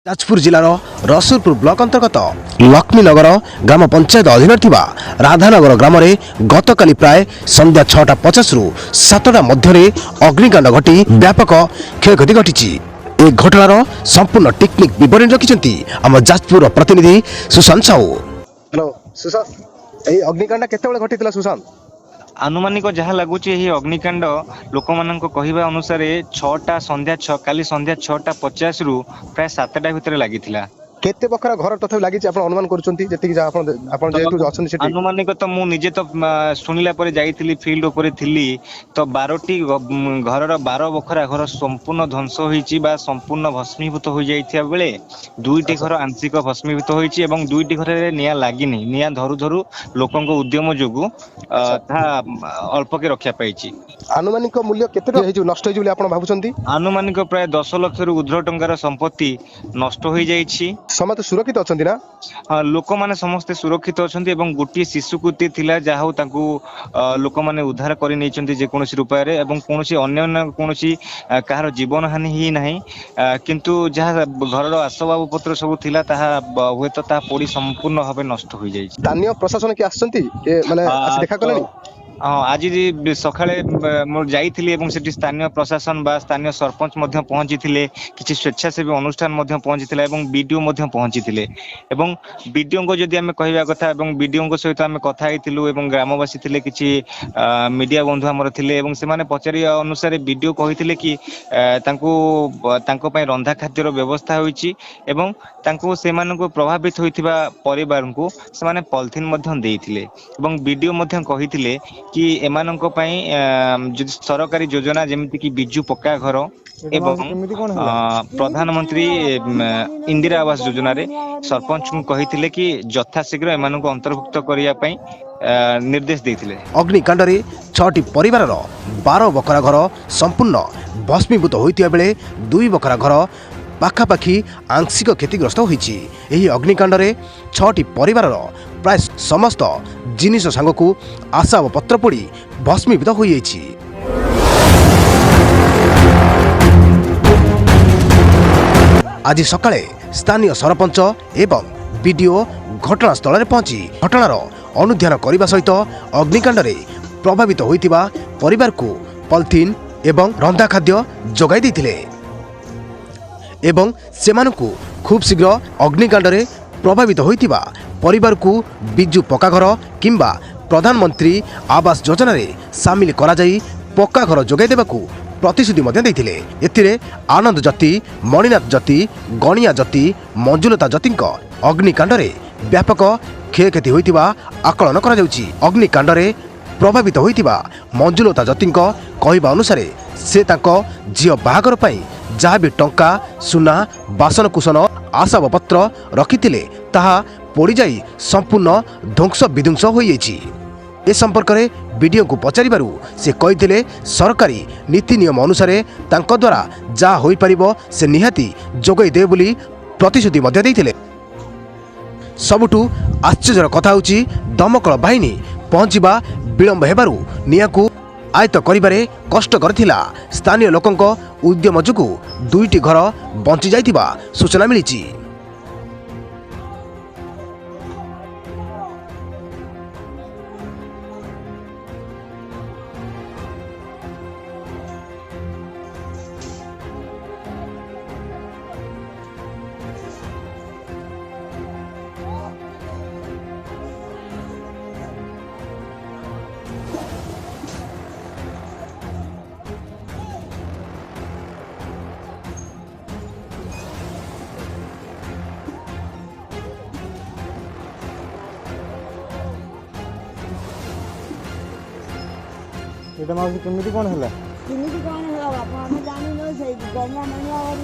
ଯାଜପୁର ଜିଲ୍ଲାର ରସୁଲପୁର ବ୍ଲକ अंतर्गत ଲକ୍ଷ୍ମୀନଗର ଗ୍ରାମ ପଞ୍ଚାୟତ ଅଧୀନରେ ଥିବା ରାଧାନଗର ଗ୍ରାମରେ ଗତକାଲି ପ୍ରାୟ ସନ୍ଧ୍ୟା 6:50 ରୁ 7ଟା ମଧ୍ୟରେ ଅଗ୍ନିକାଣ୍ଡ ଘଟି ବ୍ୟାପକ କ୍ଷୟକ୍ଷତି ଘଟିଛି। ଏହି ଘଟଣାର ସମ୍ପୂର୍ଣ୍ଣ ଟେକ୍ନିକ୍ ବିବରଣୀ ରଖିଛନ୍ତି ଆମ ଯାଜପୁର ପ୍ରତିନିଧି ସୁଶାନ୍ତ ସାହୁ। ହ୍ୟାଲୋ ସୁଶାନ୍ତ, ଏହି ଅଗ୍ନିକାଣ୍ଡ କେତେବେଳେ ଘଟିଥିଲା ସୁଶାନ୍ତ? आनुमानिक जहाँ लगुच अग्निकांड लोक मान कहवा अनुसार काली संध्या 6:50 रु प्राय 7टा भितर लगी। केते बखरा घर तथा लागि आपण अनुमान करछंती जति कि आपण जेतु अछन सेठी अनुमानिक तो मु निजे तो सुनिला परे जाईतिली फील्ड ऊपर थिली तो 12टी घरर 12 बखरा घर संपूर्ण ध्वंस होईची बा संपूर्ण भस्मीभूत हो जाईथिया बेले दुईटी घर आंशिक भस्मीभूत होईची एवं दुईटी घर रे निया लागिनी निया धरु धरु लोकंक उद्यम जोगु ता अल्प के रक्षा पाईची। आनुमानिक मूल्य केते हे जो नष्ट हे जो आपण भाबुछंती? आनुमानिक प्राय 10 लाख रु उर्ध्व टंकार संपत्ति नष्ट होई जाईची। समस्त सुरक्षित अछंती ना? लोक माने समस्त सुरक्षित अछंती एवं गोटी शिशुकुती थिला जाहौ ताकू लोक माने उद्धार करि नैचंती जे कोनोसी रुपय रे एवं कोनोसी अन्य कोनोसी कहार जीवन हानि ही नाही। किंतु जहा घरर आसबाब पत्र सब थिला ताहा होय तो ता पोडी संपूर्ण भाबे नष्ट होई जाई। स्थानीय प्रशासन के आछंती के माने आसी देखा करनी? आज सकाळे मोर जाइथिली एवं सेठी स्थानीय प्रशासन बा स्थानीय सरपंच मध्य पहुंचीथिले किछि स्वेच्छासेवी अनुष्ठान मध्य पहुंचीथिले एवं बीडीओ मध्य पहुंचीथिले एवं बीडीओ को जदि हमें कहबा कथा एवं बीडीओ को सहित हमें कथा हेतिलु एवं ग्रामवासी थिले किछि मीडिया बंधु हमर थिले एवं से माने पचारि अनुसार बीडीओ कहिथिले कि तांको पय रंधा खाद्यर व्यवस्था होईची एवं तांको से मानको प्रभावित होइथिबा परिवार को से माने पॉलिथिन मध्य देइथिले एवं बीडीओ मध्य कहिथिले कि एमाननको पय सरकारी योजना जेमिति कि बिजू पक्का घर एवं प्रधानमंत्री इंदिरा आवास योजना रे सरपंच को कहिथिले कि यथाशीघ्र एमाननको अंतर्भुक्त करिया पय निर्देश देइथिले। अग्निकांड रे 6टी परिवारर 12 बखरा घर संपूर्ण भस्मीभूत होइतिया बेले 2 बखरा घर पाखापाखी आंशिक क्षतिग्रस्त होईची। एही अग्निकांड रे 6टी परिवारर प्राय समस्त जिनिस सांगकू आशाव पत्र पड़ी भस्मीभूत हो जाइछि। आज सकाळे स्थानीय सरपंच एवं बीडीओ घटनास्थल में पहुंची घटनार अनुध्यान करने सहित अग्निकांड रे प्रभावित होइतिबा परिवार को पॉलिथिन एवं रंधा खाद्य जोगाई देथिले एवं सेमानकु खूब शीघ्र अग्निकांड रे प्रभावित होइतिबा परिवार को बिजू पक्का घर किंबा प्रधानमंत्री आवास योजना रे सामिल करा जाई पक्का घर जोगाई देबाकू प्रतिश्रुति मध्य देथिले। एथिरे आनंद जति, मणिनाथ जति, गणिया जति, मंजुलता जतिंक अग्निकांड रे व्यापक क्षयक्षति होइतिबा आकलन करा जाउची। अग्निकांड रे प्रभावित होइतिबा मंजुलता जतिंक कहबा अनुसार से तांको झियो बाहागर पई जहाँ भी टंका सुना बासन कुसन आशाव पत्र रखिथिले ताहा पोड़ी जाई संपूर्ण ध्वंस विध्वंस हो जाइछि। ए संपर्क में वीडियो को पचारिबारु से कहिथिले सरकारी नीति नियम अनुसार तांको द्वारा जा होई परिबो से निहाती जोगाई दे बोली प्रतिश्रुति मध्य देथिले। सबुठु आश्चर्यर कथा होछि दमकल बाहिनी पहुंचीबा विलंब हेबारु नियाकू आयत्त करिबारे कष्ट करथिला। स्थानीय लोकंक उद्यम जोगु 2टी घर बंची जाइतिबा सूचना मिलिछि। एटा माउसी केमिति कोन हला? केमिति कोन हला बापा हम जानि नै छै गरमा मनिया और